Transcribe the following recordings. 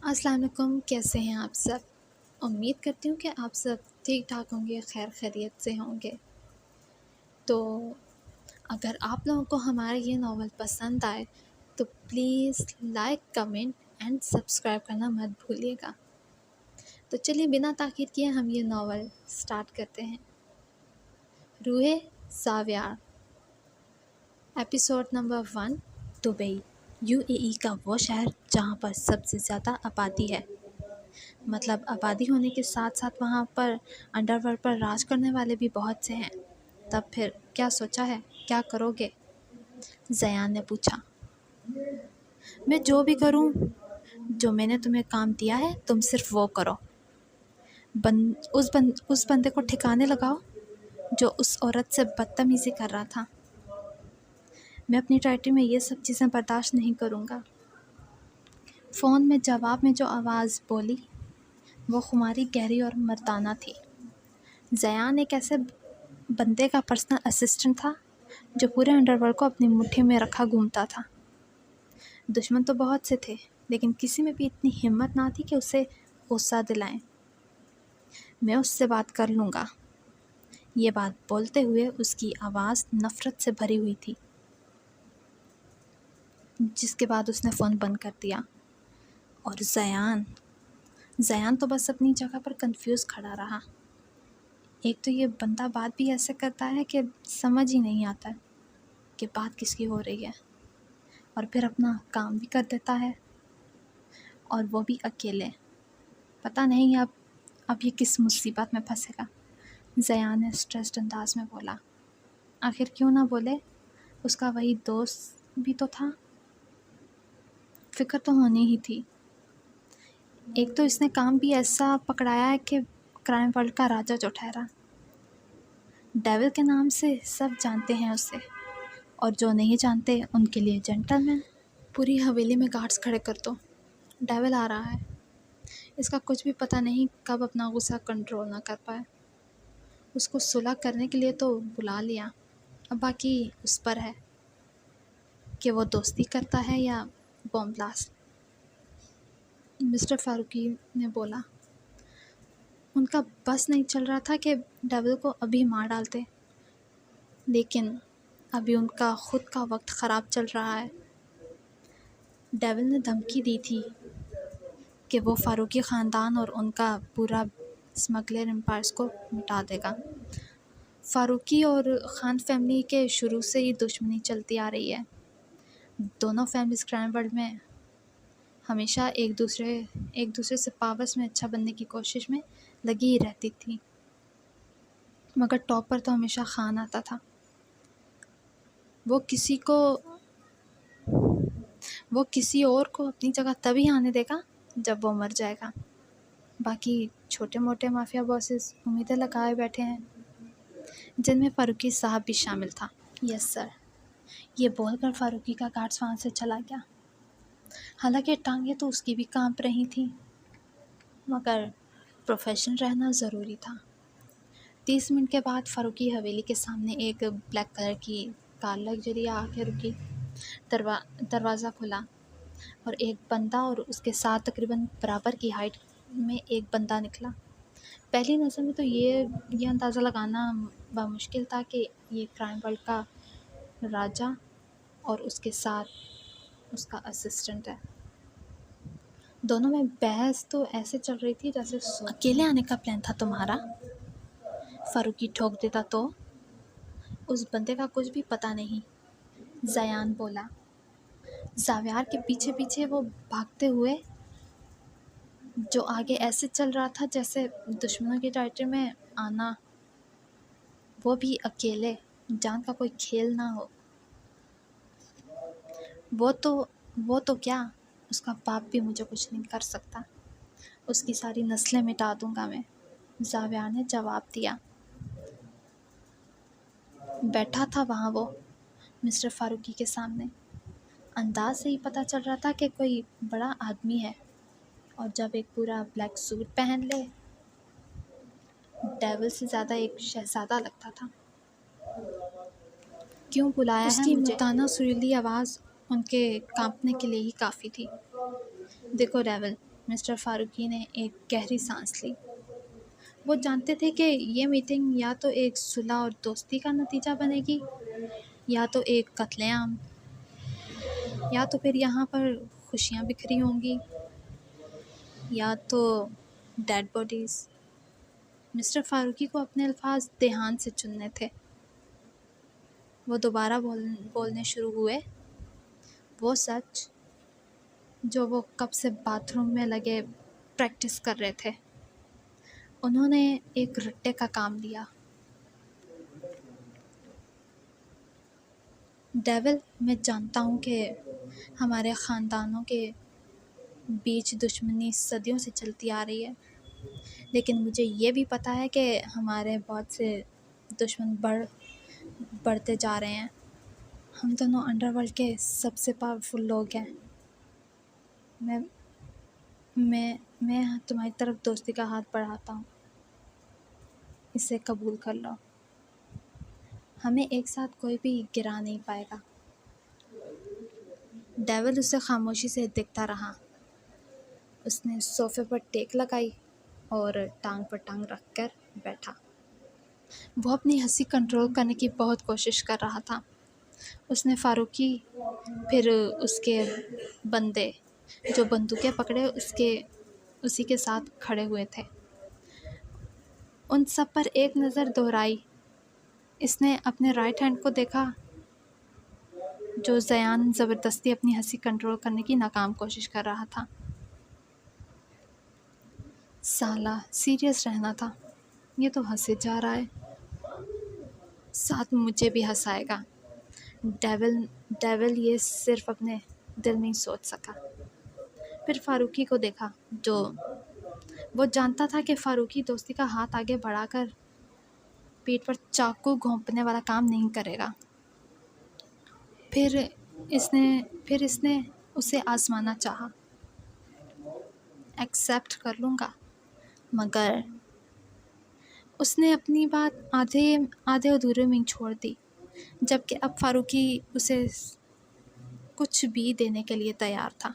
السلام علیکم، کیسے ہیں آپ سب؟ امید کرتی ہوں کہ آپ سب ٹھیک ٹھاک ہوں گے، خیر خیریت سے ہوں گے۔ تو اگر آپ لوگوں کو ہمارا یہ ناول پسند آئے تو please like, comment and subscribe کرنا مت بھولیے گا۔ تو چلیے بنا تاخیر کیے ہم یہ ناول سٹارٹ کرتے ہیں۔ روح زاویار، ایپیسوڈ نمبر 1۔ دبئی UAE کا وہ شہر جہاں پر سب سے زیادہ آبادی ہے، مطلب آبادی ہونے کے ساتھ ساتھ وہاں پر انڈر ورلڈ پر راج کرنے والے بھی بہت سے ہیں۔ تب پھر کیا سوچا ہے، کیا کرو گے؟ زیان نے پوچھا۔ میں جو بھی کروں، جو میں نے تمہیں کام دیا ہے تم صرف وہ کرو۔ اس بندے کو ٹھکانے لگاؤ جو اس عورت سے بدتمیزی کر رہا تھا۔ میں اپنی ڈائٹی میں یہ سب چیزیں برداشت نہیں کروں گا۔ فون میں جواب میں جو آواز بولی وہ خماری، گہری اور مردانہ تھی۔ زیان ایک ایسے بندے کا پرسنل اسسٹنٹ تھا جو پورے انڈر ورلڈ کو اپنی مٹھی میں رکھا گھومتا تھا۔ دشمن تو بہت سے تھے لیکن کسی میں بھی اتنی ہمت نہ تھی کہ اسے غصہ دلائیں۔ میں اس سے بات کر لوں گا۔ یہ بات بولتے ہوئے اس کی آواز نفرت سے بھری ہوئی تھی، جس کے بعد اس نے فون بند کر دیا۔ اور زیان تو بس اپنی جگہ پر کنفیوز کھڑا رہا۔ ایک تو یہ بندہ بات بھی ایسے کرتا ہے کہ سمجھ ہی نہیں آتا کہ بات کس کی ہو رہی ہے، اور پھر اپنا کام بھی کر دیتا ہے، اور وہ بھی اکیلے۔ پتہ نہیں اب یہ کس مصیبت میں پھنسے گا۔ زیان نے اسٹریسڈ انداز میں بولا۔ آخر کیوں نہ بولے، اس کا وہی دوست بھی تو تھا۔ فکر تو ہونی ہی تھی۔ ایک تو اس نے کام بھی ایسا پکڑایا ہے کہ کرائم ورلڈ کا راجا جو ٹھہرا۔ ڈیول کے نام سے سب جانتے ہیں اسے، اور جو نہیں جانتے ان کے لیے جنٹل مین۔ پوری حویلی میں گارڈز کھڑے کر دو، ڈیول آ رہا ہے۔ اس کا کچھ بھی پتہ نہیں کب اپنا غصہ کنٹرول نہ کر پائے۔ اس کو صلح کرنے کے لیے تو بلا لیا، اب باقی اس پر ہے کہ وہ دوستی کرتا ہے یا بوم بلاسٹ۔ مسٹر فاروقی نے بولا۔ ان کا بس نہیں چل رہا تھا کہ ڈیول کو ابھی مار ڈالتے، لیکن ابھی ان کا خود کا وقت خراب چل رہا ہے۔ ڈیول نے دھمکی دی تھی کہ وہ فاروقی خاندان اور ان کا پورا اسمگلر امپائرز کو مٹا دے گا۔ فاروقی اور خان فیملی کے شروع سے ہی دشمنی چلتی آ رہی ہے۔ دونوں فیملیز کرائم ورلڈ میں ہمیشہ ایک دوسرے سے پاورز میں اچھا بننے کی کوشش میں لگی ہی رہتی تھی، مگر ٹاپ پر تو ہمیشہ خان آتا تھا۔ وہ کسی اور کو اپنی جگہ تبھی آنے دے گا جب وہ مر جائے گا۔ باقی چھوٹے موٹے مافیا باسز امیدیں لگائے بیٹھے ہیں، جن میں فاروقی صاحب بھی شامل تھا۔ یس سر، یہ بول کر فاروقی کا گارڈز وہاں سے چلا گیا۔ حالانکہ ٹانگیں تو اس کی بھی کانپ رہی تھیں، مگر پروفیشنل رہنا ضروری تھا۔ 30 منٹ کے بعد فاروقی حویلی کے سامنے ایک بلیک کلر کی کار لگژری آ کے رکی۔ دروازہ کھلا اور ایک بندہ اور اس کے ساتھ تقریباً برابر کی ہائٹ میں ایک بندہ نکلا۔ پہلی نظر میں تو یہ اندازہ لگانا بمشکل تھا کہ یہ کرائم ورلڈ کا راجا اور اس کے ساتھ اس کا اسسٹنٹ ہے۔ دونوں میں بحث تو ایسے چل رہی تھی جیسے اکیلے آنے کا پلان تھا تمہارا؟ فاروقی ٹھوک دیتا تو؟ اس بندے کا کچھ بھی پتہ نہیں، زیان بولا۔ زاویار کے پیچھے پیچھے وہ بھاگتے ہوئے، جو آگے ایسے چل رہا تھا جیسے دشمنوں کی ٹائٹل میں آنا، وہ بھی اکیلے، جان کا کوئی کھیل نہ ہو۔ وہ تو کیا، اس کا باپ بھی مجھے کچھ نہیں کر سکتا، اس کی ساری نسلیں مٹا دوں گا میں، زاویار نے جواب دیا۔ بیٹھا تھا وہاں وہ مسٹر فاروقی کے سامنے۔ انداز سے ہی پتہ چل رہا تھا کہ کوئی بڑا آدمی ہے، اور جب ایک پورا بلیک سوٹ پہن لے، ڈیول سے زیادہ ایک شہزادہ لگتا تھا۔ کیوں بلایا ہے مجھے؟ اس کی مردانہ سریلی آواز ان کے کانپنے کے لیے ہی کافی تھی۔ دیکھو ڈیول، مسٹر فاروقی نے ایک گہری سانس لی۔ وہ جانتے تھے کہ یہ میٹنگ یا تو ایک صلح اور دوستی کا نتیجہ بنے گی، یا تو ایک قتل عام، یا تو پھر یہاں پر خوشیاں بکھری ہوں گی، یا تو ڈیڈ باڈیز۔ مسٹر فاروقی کو اپنے الفاظ دھیان سے چننے تھے۔ وہ دوبارہ بولنے شروع ہوئے، وہ سچ جو وہ کب سے باتھ روم میں لگے پریکٹس کر رہے تھے۔ انہوں نے ایک رٹے کا کام لیا۔ ڈیول، میں جانتا ہوں کہ ہمارے خاندانوں کے بیچ دشمنی صدیوں سے چلتی آ رہی ہے، لیکن مجھے یہ بھی پتہ ہے کہ ہمارے بہت سے دشمن بڑھتے جا رہے ہیں۔ ہم دونوں انڈر ورلڈ کے سب سے پاورفل لوگ ہیں۔ میں تمہاری طرف دوستی کا ہاتھ بڑھاتا ہوں، اسے قبول کر لو۔ ہمیں ایک ساتھ کوئی بھی گرا نہیں پائے گا۔ ڈیول اسے خاموشی سے دیکھتا رہا۔ اس نے صوفے پر ٹیک لگائی اور ٹانگ پر ٹانگ رکھ کر بیٹھا۔ وہ اپنی ہنسی کنٹرول کرنے کی بہت کوشش کر رہا تھا۔ اس نے فاروقی، پھر اس کے بندے جو بندوقیں پکڑے اسی کے ساتھ کھڑے ہوئے تھے، ان سب پر ایک نظر دہرائی۔ اس نے اپنے رائٹ ہینڈ کو دیکھا جو زیان زبردستی اپنی ہنسی کنٹرول کرنے کی ناکام کوشش کر رہا تھا۔ سالہ سیریس رہنا تھا، یہ تو ہنسے جا رہا ہے، ساتھ مجھے بھی ہنسائے گا۔ ڈیول یہ صرف اپنے دل میں ہی سوچ سکا۔ پھر فاروقی کو دیکھا جو وہ جانتا تھا کہ فاروقی دوستی کا ہاتھ آگے بڑھا کر پیٹھ پر چاقو گھونپنے والا کام نہیں کرے گا۔ پھر اس نے اسے آزمانا چاہا۔ ایکسیپٹ کر لوں گا، مگر اس نے اپنی بات آدھے ادھورے میں چھوڑ دی، جبکہ اب فاروقی اسے کچھ بھی دینے کے لیے تیار تھا،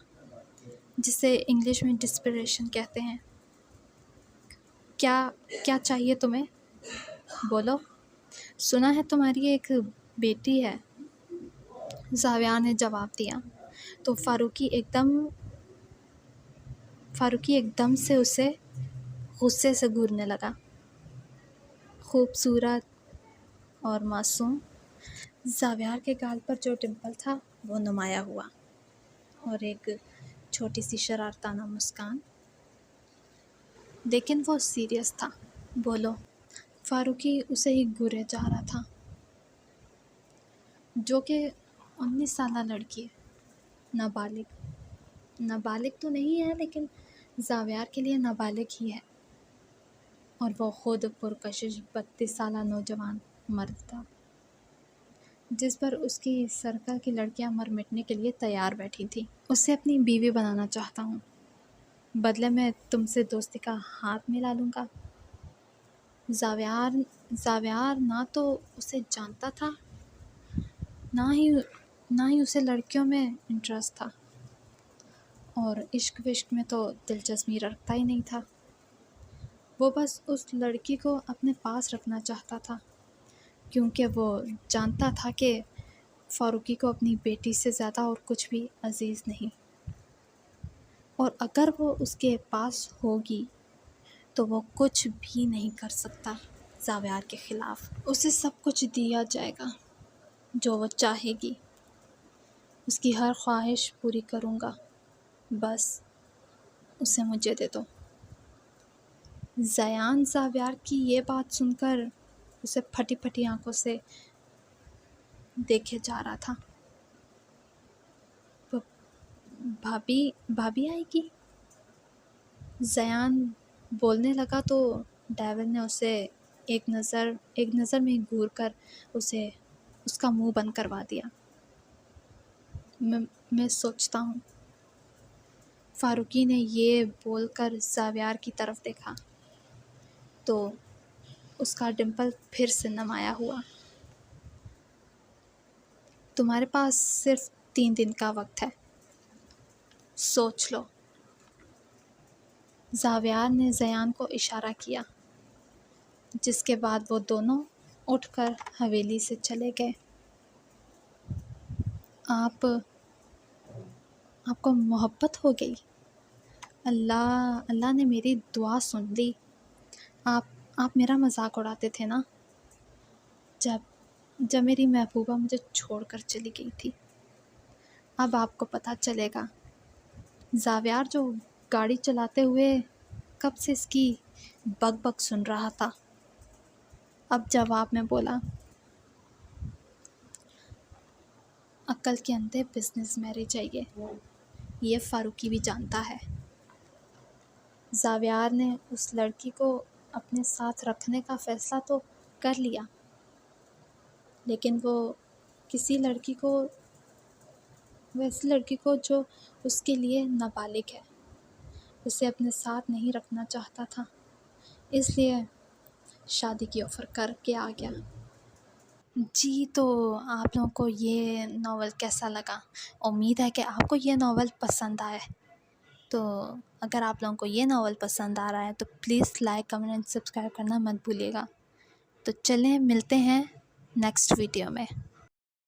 جسے انگلش میں ڈسپریشن کہتے ہیں۔ کیا چاہیے تمہیں؟ بولو۔ سنا ہے تمہاری ایک بیٹی ہے، زاویار نے جواب دیا تو فاروقی ایک دم سے اسے غصے سے گھورنے لگا۔ خوبصورت اور معصوم زاویار کے گال پر جو ڈمپل تھا وہ نمایاں ہوا، اور ایک چھوٹی سی شرارتانہ مسکان، لیکن وہ سیریس تھا۔ بولو۔ فاروقی اسے ہی گھورے جا رہا تھا، جو کہ 19 سالہ لڑکی ہے، نابالغ تو نہیں ہے لیکن زاویار کے لیے نابالغ ہی ہے، اور وہ خود پرکشش 32 سالہ نوجوان مرد تھا جس پر اس کی سرکل کی لڑکیاں مر مٹنے کے لیے تیار بیٹھی تھی۔ اسے اپنی بیوی بنانا چاہتا ہوں، بدلے میں تم سے دوستی کا ہاتھ ملا لوں گا۔ زاویار نہ تو اسے جانتا تھا، نہ ہی اسے لڑکیوں میں انٹرسٹ تھا، اور عشق وشق میں تو دلچسپی رکھتا ہی نہیں تھا۔ وہ بس اس لڑکی کو اپنے پاس رکھنا چاہتا تھا، کیونکہ وہ جانتا تھا کہ فاروقی کو اپنی بیٹی سے زیادہ اور کچھ بھی عزیز نہیں، اور اگر وہ اس کے پاس ہوگی تو وہ کچھ بھی نہیں کر سکتا زاویار کے خلاف۔ اسے سب کچھ دیا جائے گا جو وہ چاہے گی، اس کی ہر خواہش پوری کروں گا، بس اسے مجھے دے دو۔ زیان زاویار کی یہ بات سن کر اسے پھٹی پھٹی آنکھوں سے دیکھے جا رہا تھا۔ بھابی آئے گی؟ زیان بولنے لگا تو ڈیول نے اسے ایک نظر میں گھور کر اس کا منہ بند کروا دیا۔ میں سوچتا ہوں۔ فاروقی نے یہ بول کر زاویار کی طرف دیکھا تو اس کا ڈمپل پھر سے نمایاں ہوا۔ تمہارے پاس صرف 3 دن کا وقت ہے، سوچ لو۔ زاویار نے زیان کو اشارہ کیا، جس کے بعد وہ دونوں اٹھ کر حویلی سے چلے گئے۔ آپ کو محبت ہو گئی؟ اللہ نے میری دعا سن لی۔ آپ میرا مذاق اڑاتے تھے نا جب میری محبوبہ مجھے چھوڑ کر چلی گئی تھی۔ اب آپ کو پتہ چلے گا۔ زاویار جو گاڑی چلاتے ہوئے کب سے اس کی بک بک سن رہا تھا، اب جواب میں بولا، عقل کے اندھے بزنس میری چاہیے، یہ فاروقی بھی جانتا ہے۔ زاویار نے اس لڑکی کو اپنے ساتھ رکھنے کا فیصلہ تو کر لیا، لیکن وہ ایسی لڑکی کو جو اس کے لیے نابالغ ہے، اسے اپنے ساتھ نہیں رکھنا چاہتا تھا، اس لیے شادی کی آفر کر کے آ گیا۔ جی، تو آپ لوگوں کو یہ ناول کیسا لگا؟ امید ہے کہ آپ کو یہ ناول پسند آئے۔ تو اگر آپ لوگوں کو یہ ناول پسند آ رہا ہے تو please like, comment and subscribe کرنا مت بھولیے گا۔ تو چلیں، ملتے ہیں نیکسٹ ویڈیو میں۔